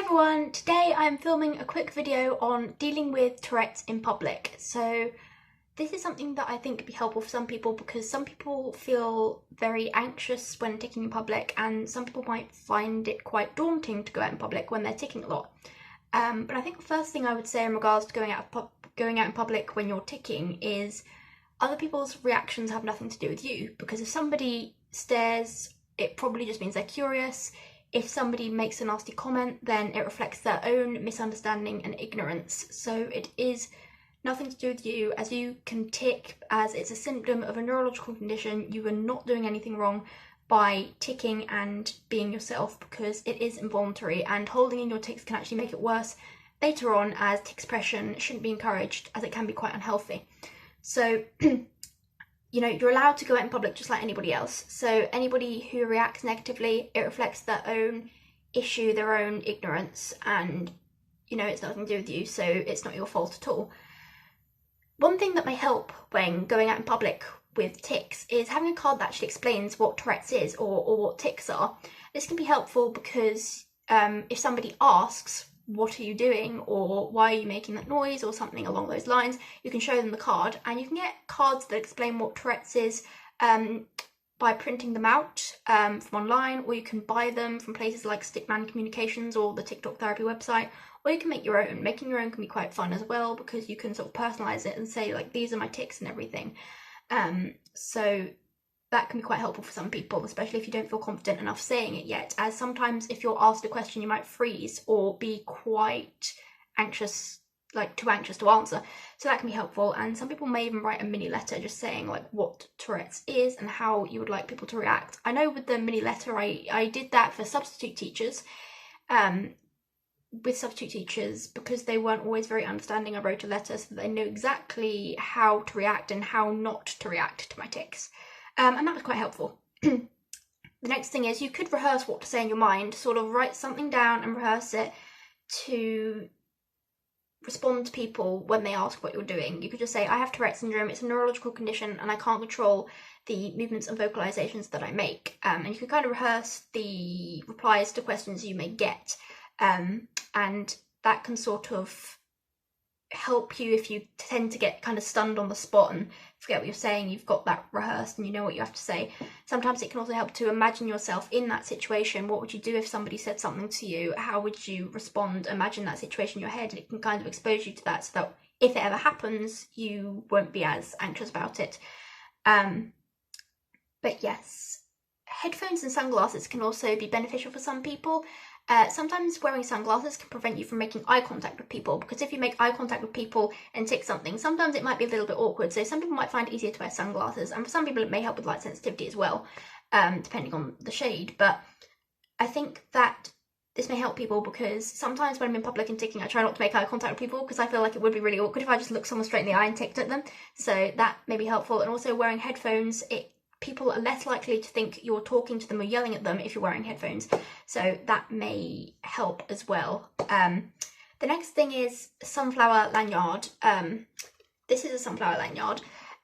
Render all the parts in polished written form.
everyone, today I'm filming a quick video on dealing with Tourette's in public. So this is something that I think could be helpful for some people because some people feel very anxious when ticking in public and some people might find it quite daunting to go out in public when they're ticking a lot. But I think the first thing I would say in regards to going out in public when you're ticking is other people's reactions have nothing to do with you, because if somebody stares, it probably just means they're curious. If somebody makes a nasty comment, then it reflects their own misunderstanding and ignorance. So it is nothing to do with you, as you can tick as it's a symptom of a neurological condition. You are not doing anything wrong by ticking and being yourself, because it is involuntary, and holding in your tics can actually make it worse later on, as tic suppression shouldn't be encouraged as it can be quite unhealthy. So you know, you're allowed to go out in public just like anybody else. So anybody who reacts negatively, it reflects their own issue, their own ignorance, and you know, it's nothing to do with you, so it's not your fault at all. One thing that may help when going out in public with tics is having a card that actually explains what Tourette's is or what tics are. This can be helpful because if somebody asks, what are you doing, or why are you making that noise, or something along those lines, you can show them the card, and you can get cards that explain what Tourette's is by printing them out from online, or you can buy them from places like Stickman Communications or the TikTok Therapy website, or you can make your own. Making your own can be quite fun as well, because you can sort of personalize it and say, like, these are my tics and everything. So that can be quite helpful for some people, especially if you don't feel confident enough saying it yet, as sometimes if you're asked a question you might freeze or be quite anxious, like too anxious to answer. So that can be helpful, and some people may even write a mini letter just saying like what Tourette's is and how you would like people to react. I know with the mini letter I did that for substitute teachers. With substitute teachers, because they weren't always very understanding, I wrote a letter so that they knew exactly how to react and how not to react to my tics. And that was quite helpful. The next thing is you could rehearse what to say in your mind, sort of write something down and rehearse it to respond to people when they ask what you're doing. You could just say, I have Tourette syndrome, it's a neurological condition and I can't control the movements and vocalizations that I make. And you can kind of rehearse the replies to questions you may get. And that can sort of help you if you tend to get kind of stunned on the spot and forget what you're saying. You've got that rehearsed and you know what you have to say. Sometimes it can also help to imagine yourself in that situation. What would you do if somebody said something to you? How would you respond? Imagine that situation in your head, and it can kind of expose you to that, so that if it ever happens you won't be as anxious about it. But yes, headphones and sunglasses can also be beneficial for some people. Sometimes wearing sunglasses can prevent you from making eye contact with people, because if you make eye contact with people and tick something, sometimes it might be a little bit awkward. So some people might find it easier to wear sunglasses, and for some people it may help with light sensitivity as well, depending on the shade. But I think that this may help people, because sometimes when I'm in public and ticking, I try not to make eye contact with people because I feel like it would be really awkward if I just looked someone straight in the eye and ticked at them. So that may be helpful. And also wearing headphones, people are less likely to think you're talking to them or yelling at them if you're wearing headphones. So that may help as well. The next thing is sunflower lanyard. This is a sunflower lanyard.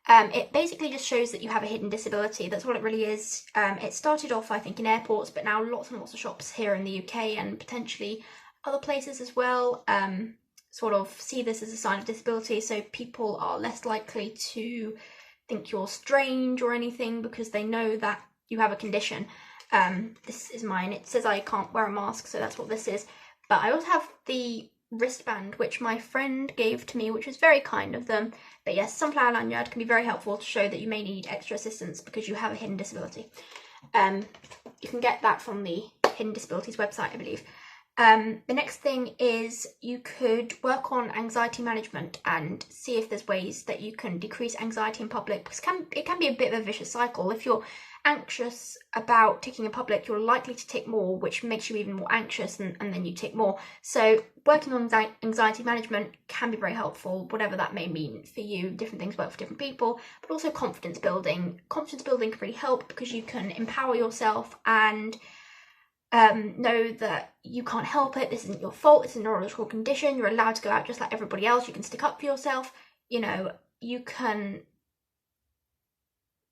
It basically just shows that you have a hidden disability. That's what it really is. It started off, I think, in airports, but now lots and lots of shops here in the UK and potentially other places as well sort of see this as a sign of disability. So people are less likely to think you're strange or anything because they know that you have a condition. This is mine. It says I can't wear a mask, so that's what this is. But I also have the wristband, which my friend gave to me, which was very kind of them. But yes, sunflower lanyard can be very helpful to show that you may need extra assistance because you have a hidden disability. You can get that from the Hidden Disabilities website, I believe. The next thing is you could work on anxiety management and see if there's ways that you can decrease anxiety in public, because it can be a bit of a vicious cycle. If you're anxious about ticking in public, you're likely to tick more, which makes you even more anxious, and then you tick more. So working on anxiety management can be very helpful, whatever that may mean for you. Different things work for different people. But also confidence building. Confidence building can really help because you can empower yourself and know that you can't help it, this isn't your fault, it's a neurological condition, you're allowed to go out just like everybody else, you can stick up for yourself, you know, you can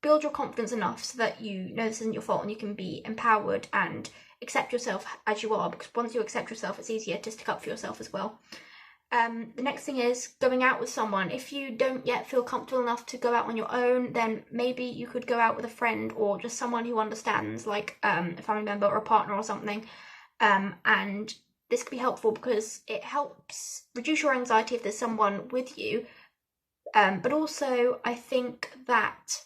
build your confidence enough so that you know this isn't your fault and you can be empowered and accept yourself as you are, because once you accept yourself, it's easier to stick up for yourself as well. The next thing is going out with someone. If you don't yet feel comfortable enough to go out on your own, then maybe you could go out with a friend or just someone who understands, like a family member or a partner or something. And this could be helpful because it helps reduce your anxiety if there's someone with you. But also, I think that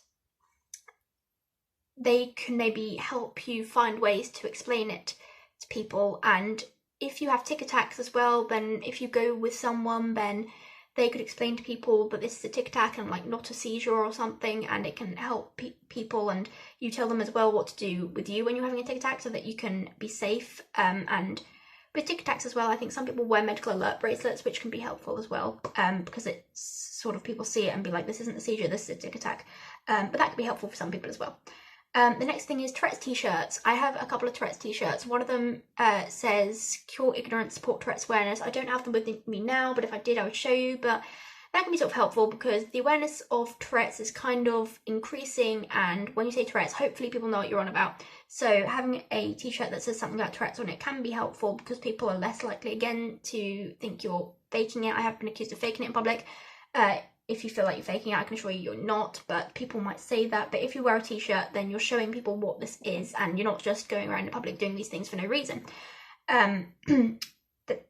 they can maybe help you find ways to explain it to people. And if you have tic attacks as well, then if you go with someone, then they could explain to people that this is a tic attack and like not a seizure or something, and it can help people. And you tell them as well what to do with you when you're having a tic attack so that you can be safe. And with tic attacks as well, I think some people wear medical alert bracelets, which can be helpful as well, because it's sort of, people see it and be like, this isn't a seizure, this is a tic attack. But that can be helpful for some people as well. The next thing is Tourette's t-shirts. I have a couple of Tourette's t-shirts. One of them says cure ignorance, support Tourette's awareness. I don't have them with me now, but if I did, I would show you. But that can be sort of helpful because the awareness of Tourette's is kind of increasing, and when you say Tourette's, hopefully people know what you're on about. So having a t-shirt that says something about Tourette's on it can be helpful because people are less likely, again, to think you're faking it. I have been accused of faking it in public. If you feel like you're faking it, I can assure you you're not, but people might say that. But if you wear a t-shirt, then you're showing people what this is, and you're not just going around in public doing these things for no reason. The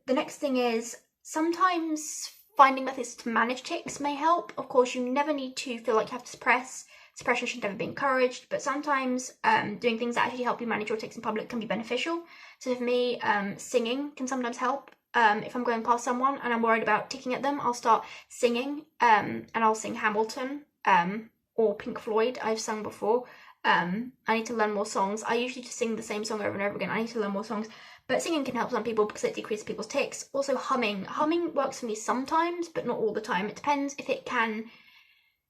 next thing is sometimes finding methods to manage tics may help. Of course, you never need to feel like you have to suppress. Suppression should never be encouraged, but sometimes doing things that actually help you manage your tics in public can be beneficial. So for me, singing can sometimes help. If I'm going past someone and I'm worried about ticking at them, I'll start singing, and I'll sing Hamilton or Pink Floyd. I've sung before. I need to learn more songs. I usually just sing the same song over and over again. I need to learn more songs. But singing can help some people because it decreases people's tics. Also humming. Humming works for me sometimes, but not all the time. It depends if it can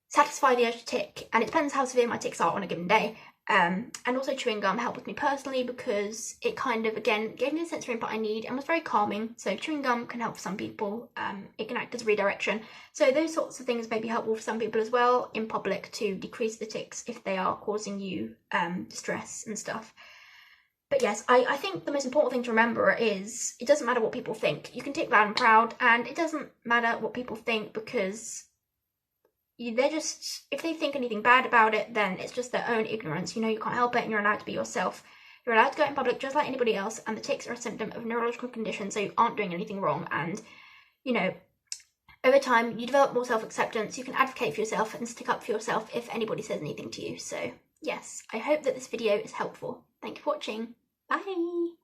satisfy the urge to tick, and it depends how severe my tics are on a given day. And also chewing gum helped with me personally because it kind of, again, gave me the sensory input I need and was very calming. So chewing gum can help some people. It can act as redirection. So those sorts of things may be helpful for some people as well in public to decrease the tics if they are causing you distress and stuff. But yes, I think the most important thing to remember is it doesn't matter what people think. You can tic loud and proud, and it doesn't matter what people think because they're just, if they think anything bad about it, then it's just their own ignorance. You know, you can't help it, and you're allowed to be yourself. You're allowed to go out in public just like anybody else, and the tics are a symptom of a neurological condition, so you aren't doing anything wrong. And, you know, over time, you develop more self-acceptance, you can advocate for yourself and stick up for yourself if anybody says anything to you. So, yes, I hope that this video is helpful. Thank you for watching. Bye!